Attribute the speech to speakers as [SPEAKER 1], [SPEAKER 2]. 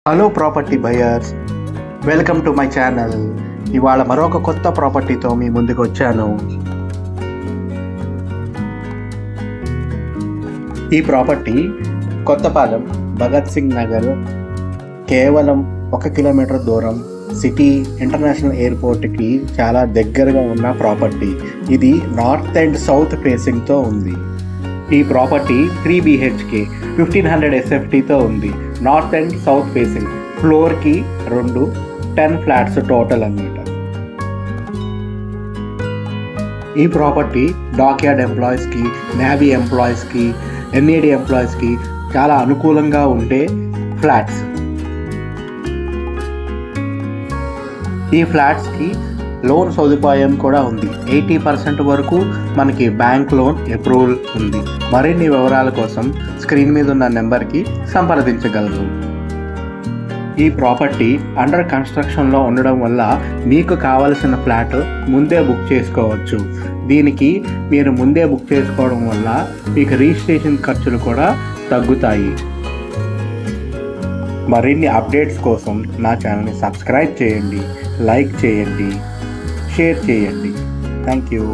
[SPEAKER 1] Hello property buyers, welcome to my channel. ఇవాళ మరొక కొత్త ప్రాపర్టీతో మీ ముందుకు వచ్చాను. ఈ ప్రాపర్టీ కొత్తపాలెం భగత్ సింగ్ నగర్, కేవలం 1 కిలోమీటర్ దూరం సిటీ ఇంటర్నేషనల్ ఎయిర్పోర్ట్కి చాలా దగ్గరగా ఉన్న ప్రాపర్టీ. ఇది నార్త్ అండ్ సౌత్ ఫేసింగ్తో ఉంది. ఈ ప్రాపర్టీ 3 BHK 1500 SFTతో ఉంది. నార్త్ అండ్ సౌత్ ఫేసింగ్, ఫ్లోర్కి 10 ఫ్లాట్స్ టోటల్ అన్నమాట. ఈ ప్రాపర్టీ డాక్యార్డ్ ఎంప్లాయీస్కి, నేవీ ఎంప్లాయీస్కి, NAD ఎంప్లాయీస్కి చాలా అనుకూలంగా ఉండే ఫ్లాట్స్. ఈ ఫ్లాట్స్కి లోన్ సదుపాయం కూడా ఉంది. 80% వరకు మనకి బ్యాంక్ లోన్ అప్రూవల్ ఉంది. మరిన్ని వివరాల కోసం స్క్రీన్ మీద ఉన్న నెంబర్కి సంప్రదించగలరు. ఈ ప్రాపర్టీ అండర్ కన్స్ట్రక్షన్లో ఉండడం వల్ల మీకు కావలసిన ఫ్లాట్ ముందే బుక్ చేసుకోవచ్చు. దీనికి మీరు ముందే బుక్ చేసుకోవడం వల్ల మీకు రిజిస్ట్రేషన్ ఖర్చులు కూడా తగ్గుతాయి. మరిన్ని అప్డేట్స్ కోసం నా ఛానల్ని సబ్స్క్రైబ్ చేయండి, లైక్ చేయండి, షేర్ చేయండి. Thank you.